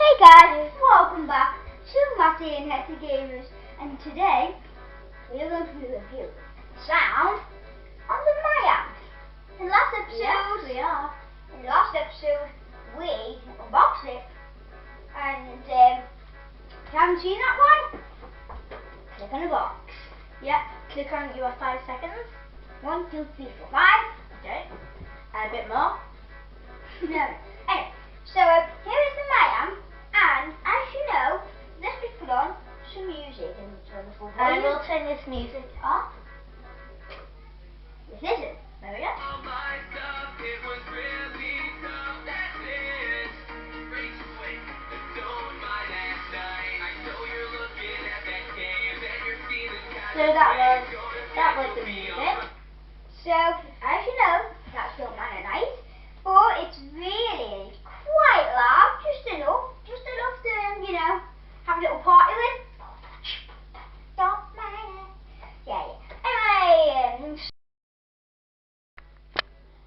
Hey guys, welcome back to Matty and Hetty Gamers, and today we are going to review sound on the myAMP. In the last episode, yes, we are. In the last episode, we unboxed it, and if you haven't seen that one, click on the box. Yeah, click on your 5 seconds. 1, 2, 3, 4, 5. Okay, and a bit more. No. Anyway, so here is the myAMP, and as you know, let's just put on some music and turn the full I volume. will turn this music off. Let's listen. There we go. So that was the music. So as you know, that's not kind of nice, but it's really quite loud, just enough to have a little party with. Don't mind it. Yeah. Anyway,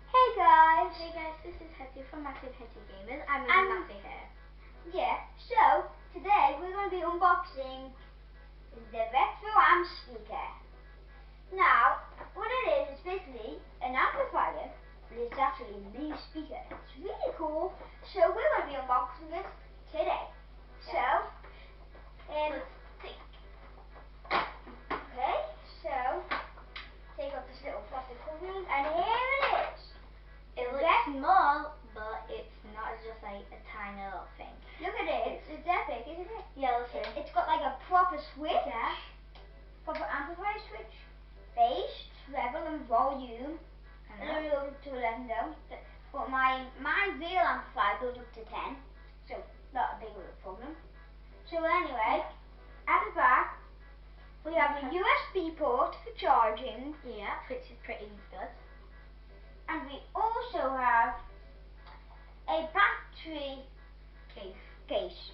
hey guys, This is Hetty from Matty and Hetty Gamers. I'm Matty here. Yeah. So today we're going to be unboxing the Retro AMP speaker. Now, what it is basically an amplifier, but it's actually a mini speaker. It's really cool. So we're going to be unboxing this today. So, okay, so take off this little plastic covering, and here it is. It looks small, but it's not just like a tiny little thing. Look at it. It's epic, isn't it? Yeah, let's see. It's got like a proper switch. Yeah. Proper amplifier switch. Bass, treble, and volume. I don't know up to 11 though, but my real amplifier goes up to 10, so not a big of a problem. So anyway, at the back we have a USB port for charging. Yeah, which is pretty good. And we also have a battery case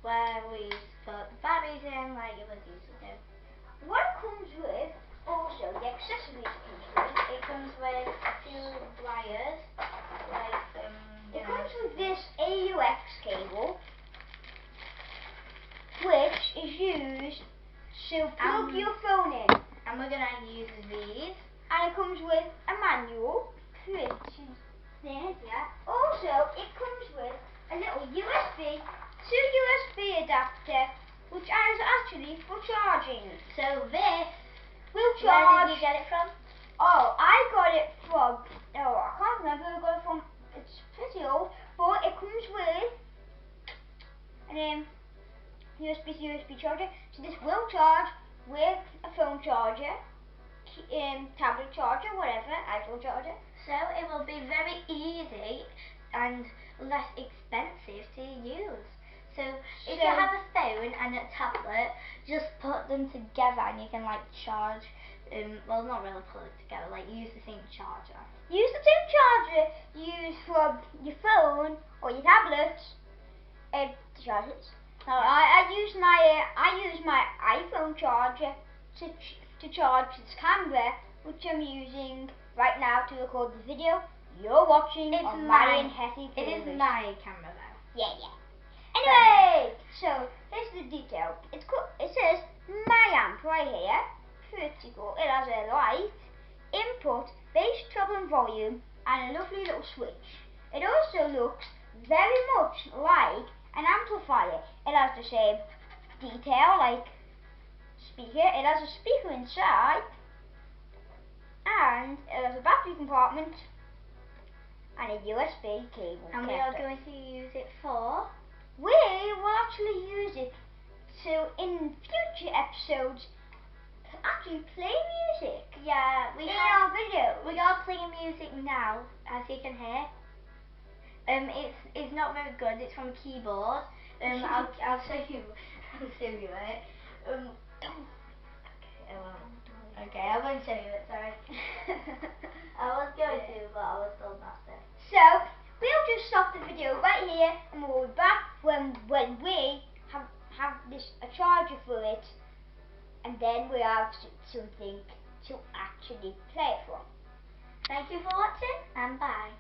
where we put the batteries in like you would usually do. What it comes with, also the accessories it comes with a few wires, like it comes with this AUX cable, which is used to plug your phone in. And we're gonna use these. And it comes with a manual, which is there, yeah. Also, it comes with a little USB to USB adapter, which is actually for charging. So this will charge. Where did you get it from? Oh, I got it from, I can't remember where I got it from. It's pretty old, but it comes with an USB to USB charger. So this will charge with a phone charger, tablet charger, whatever, iPhone charger. So it will be very easy and less expensive to use. So if you have a phone and a tablet, just put them together and you can like charge, well not really put it together, like use the same charger. Use the same charger you use from your phone or your tablet to charge it. Now I use my iPhone charger to charge this camera, which I'm using right now to record the video you're watching on Matty and Hetty Gamers. It is my camera though. Yeah. Anyway, so here's the detail. It says myAMP right here. Pretty cool. It has a light, input, bass, treble, and volume, and a lovely little switch. It also looks very much like an amplifier. It has the same detail like speaker. It has a speaker inside, and it has a battery compartment and a USB cable. And we are going to use it for? We will actually use it to, in future episodes, actually play music. Yeah, in our videos. We are playing music now, as you can hear. It's not very good. It's from a keyboard. I'll show you. I'll show you it. Okay, I won't show you it. Sorry. I was going to, but I was told not to. So we'll just stop the video right here, and we'll be back when we have a charger for it, and then we have something to actually play it from. Thank you for watching, and bye.